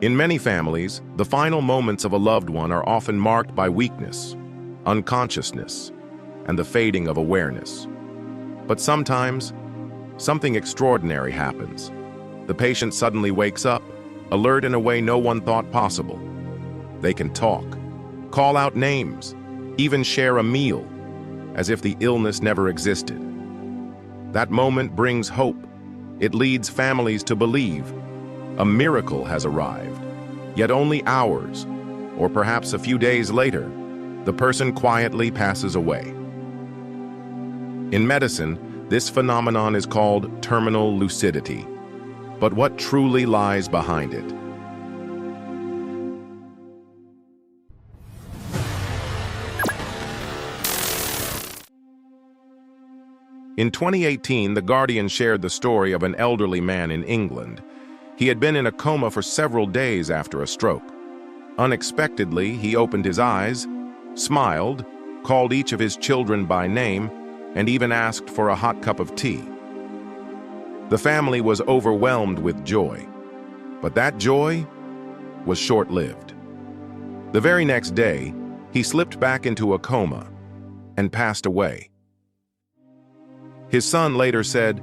In many families, the final moments of a loved one are often marked by weakness, unconsciousness, and the fading of awareness. But sometimes, something extraordinary happens. The patient suddenly wakes up, alert in a way no one thought possible. They can talk, call out names, even share a meal, as if the illness never existed. That moment brings hope. It leads families to believe a miracle has arrived. Yet only hours, or perhaps a few days later, the person quietly passes away. In medicine, this phenomenon is called terminal lucidity. But what truly lies behind it? In 2018, The Guardian shared the story of an elderly man in England. He had been in a coma for several days after a stroke. Unexpectedly, he opened his eyes, smiled, called each of his children by name, and even asked for a hot cup of tea. The family was overwhelmed with joy, but that joy was short-lived. The very next day, he slipped back into a coma and passed away. His son later said,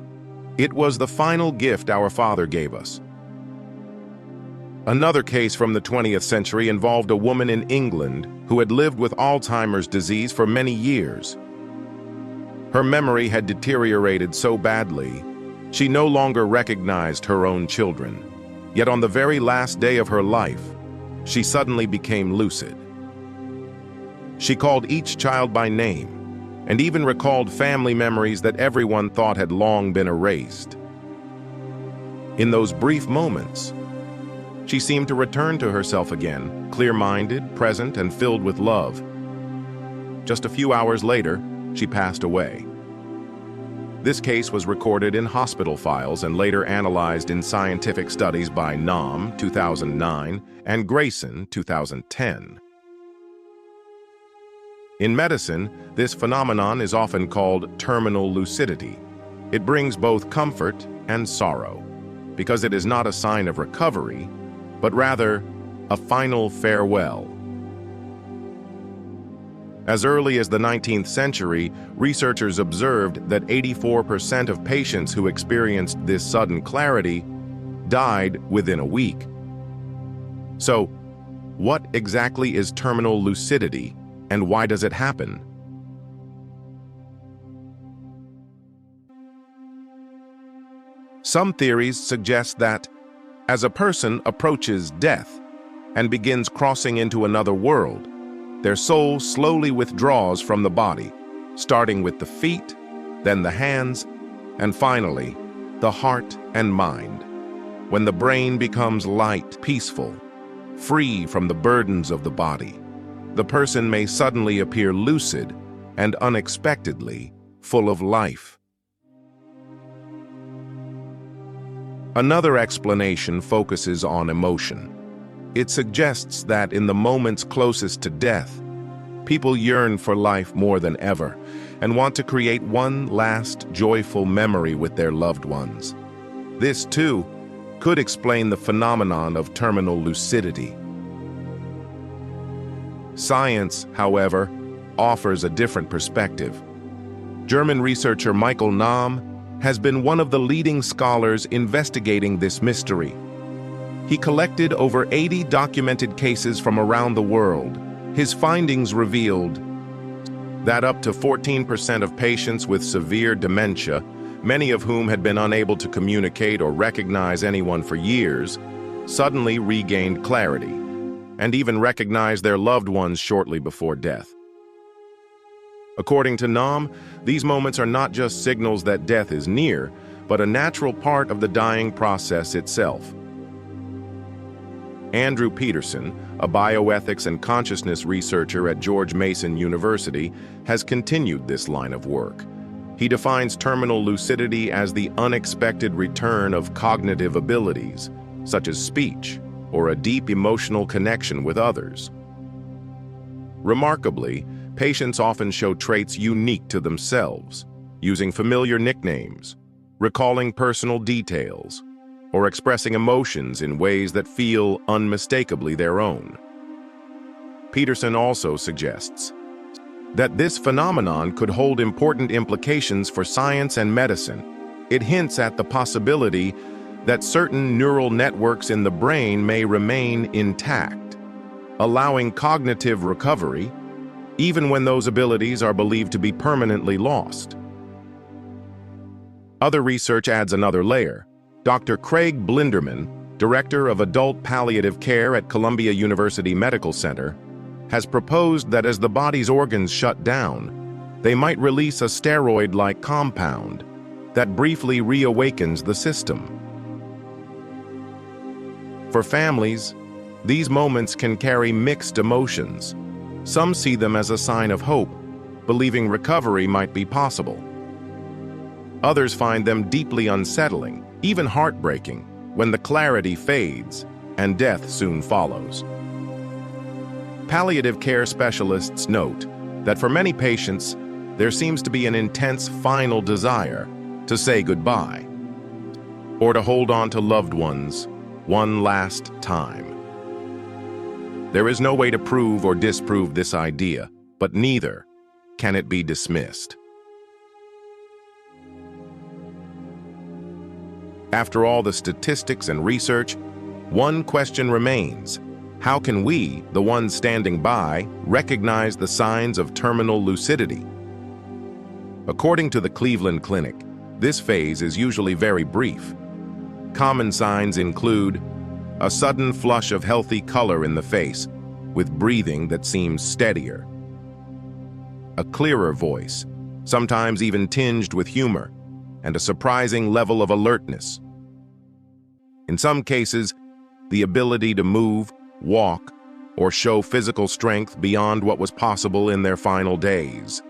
"It was the final gift our father gave us." Another case from the 20th century involved a woman in England who had lived with Alzheimer's disease for many years. Her memory had deteriorated so badly, she no longer recognized her own children. Yet on the very last day of her life, she suddenly became lucid. She called each child by name, and even recalled family memories that everyone thought had long been erased. In those brief moments, she seemed to return to herself again, clear-minded, present, and filled with love. Just a few hours later, she passed away. This case was recorded in hospital files and later analyzed in scientific studies by Naum, 2009, and Grayson, 2010. In medicine, this phenomenon is often called terminal lucidity. It brings both comfort and sorrow, because it is not a sign of recovery, but rather a final farewell. As early as the 19th century, researchers observed that 84% of patients who experienced this sudden clarity died within a week. So, what exactly is terminal lucidity, and why does it happen? Some theories suggest that, as a person approaches death and begins crossing into another world, their soul slowly withdraws from the body, starting with the feet, then the hands, and finally, the heart and mind. When the brain becomes light, peaceful, free from the burdens of the body, the person may suddenly appear lucid and unexpectedly full of life. Another explanation focuses on emotion. It suggests that in the moments closest to death, people yearn for life more than ever and want to create one last joyful memory with their loved ones. This, too, could explain the phenomenon of terminal lucidity. Science, however, offers a different perspective. German researcher Michael Naum has been one of the leading scholars investigating this mystery. He collected over 80 documented cases from around the world. His findings revealed that up to 14% of patients with severe dementia, many of whom had been unable to communicate or recognize anyone for years, suddenly regained clarity and even recognized their loved ones shortly before death. According to Naum, these moments are not just signals that death is near, but a natural part of the dying process itself. Andrew Peterson, a bioethics and consciousness researcher at George Mason University, has continued this line of work. He defines terminal lucidity as the unexpected return of cognitive abilities, such as speech or a deep emotional connection with others. Remarkably, patients often show traits unique to themselves, using familiar nicknames, recalling personal details, or expressing emotions in ways that feel unmistakably their own. Peterson also suggests that this phenomenon could hold important implications for science and medicine. It hints at the possibility that certain neural networks in the brain may remain intact, allowing cognitive recovery, even when those abilities are believed to be permanently lost. Other research adds another layer. Dr. Craig Blinderman, director of adult palliative care at Columbia University Medical Center, has proposed that as the body's organs shut down, they might release a steroid-like compound that briefly reawakens the system. For families, these moments can carry mixed emotions. Some see them as a sign of hope, believing recovery might be possible. Others find them deeply unsettling, even heartbreaking, when the clarity fades and death soon follows. Palliative care specialists note that for many patients, there seems to be an intense final desire to say goodbye or to hold on to loved ones one last time. There is no way to prove or disprove this idea, but neither can it be dismissed. After all the statistics and research, one question remains. How can we, the ones standing by, recognize the signs of terminal lucidity? According to the Cleveland Clinic, this phase is usually very brief. Common signs include a sudden flush of healthy color in the face, with breathing that seems steadier, a clearer voice, sometimes even tinged with humor, and a surprising level of alertness. In some cases, the ability to move, walk, or show physical strength beyond what was possible in their final days.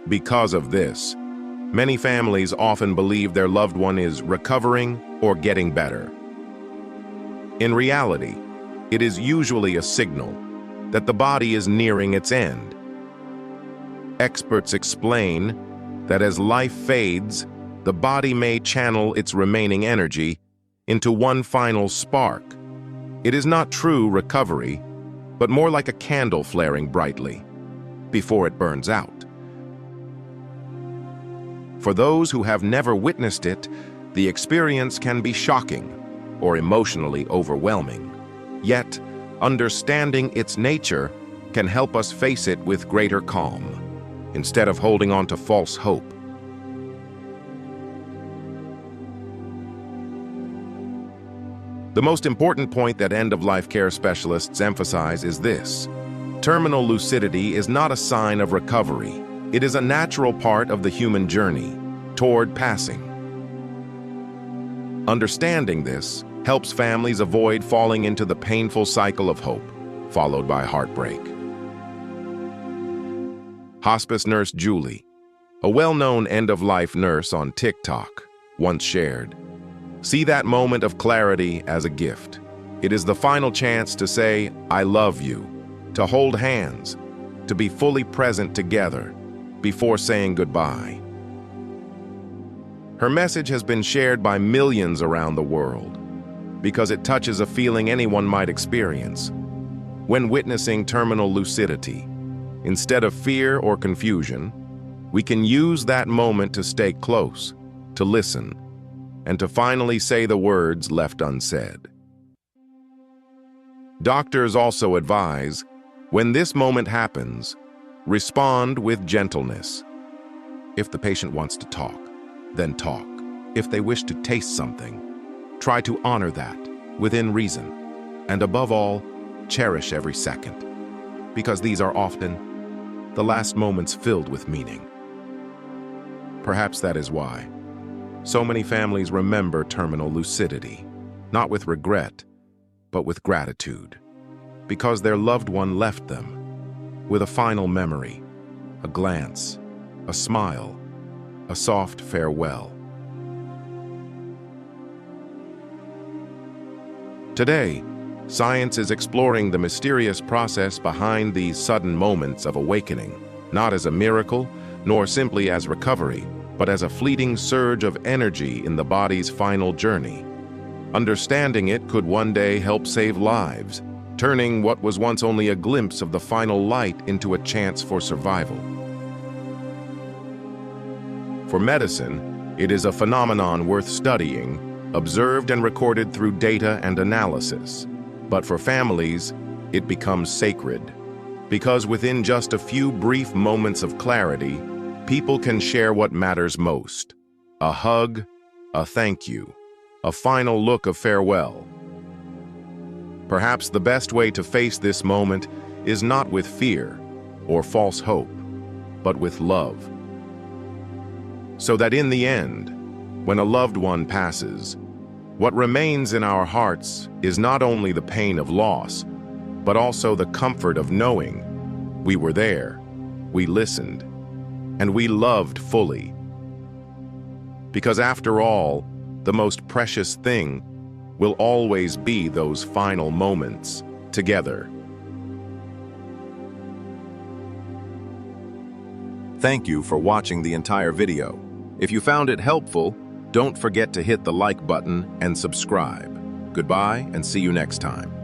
Because of this, many families often believe their loved one is recovering or getting better. In reality, it is usually a signal that the body is nearing its end. Experts explain that as life fades, the body may channel its remaining energy into one final spark. It is not true recovery, but more like a candle flaring brightly before it burns out. For those who have never witnessed it, the experience can be shocking or emotionally overwhelming. Yet, understanding its nature can help us face it with greater calm, instead of holding on to false hope. The most important point that end-of-life care specialists emphasize is this: terminal lucidity is not a sign of recovery. It is a natural part of the human journey toward passing. Understanding this helps families avoid falling into the painful cycle of hope, followed by heartbreak. Hospice nurse Julie, a well-known end-of-life nurse on TikTok, once shared, "See that moment of clarity as a gift. It is the final chance to say, 'I love you,' to hold hands, to be fully present together before saying goodbye." Her message has been shared by millions around the world because it touches a feeling anyone might experience when witnessing terminal lucidity. Instead of fear or confusion, we can use that moment to stay close, to listen, and to finally say the words left unsaid. Doctors also advise, when this moment happens, respond with gentleness. If the patient wants to talk, then talk. If they wish to taste something, try to honor that within reason. And above all, cherish every second, because these are often the last moments filled with meaning. Perhaps that is why so many families remember terminal lucidity, not with regret, but with gratitude, because their loved one left them with a final memory, a glance, a smile, a soft farewell. Today, science is exploring the mysterious process behind these sudden moments of awakening, not as a miracle, nor simply as recovery, but as a fleeting surge of energy in the body's final journey. Understanding it could one day help save lives, turning what was once only a glimpse of the final light into a chance for survival. For medicine, it is a phenomenon worth studying, observed and recorded through data and analysis. But for families, it becomes sacred, because within just a few brief moments of clarity, people can share what matters most: a hug, a thank you, a final look of farewell. Perhaps the best way to face this moment is not with fear or false hope, but with love. So that in the end, when a loved one passes, what remains in our hearts is not only the pain of loss, but also the comfort of knowing we were there, we listened, and we loved fully. Because after all, the most precious thing will always be those final moments together. Thank you for watching the entire video. If you found it helpful, don't forget to hit the like button and subscribe. Goodbye, and see you next time.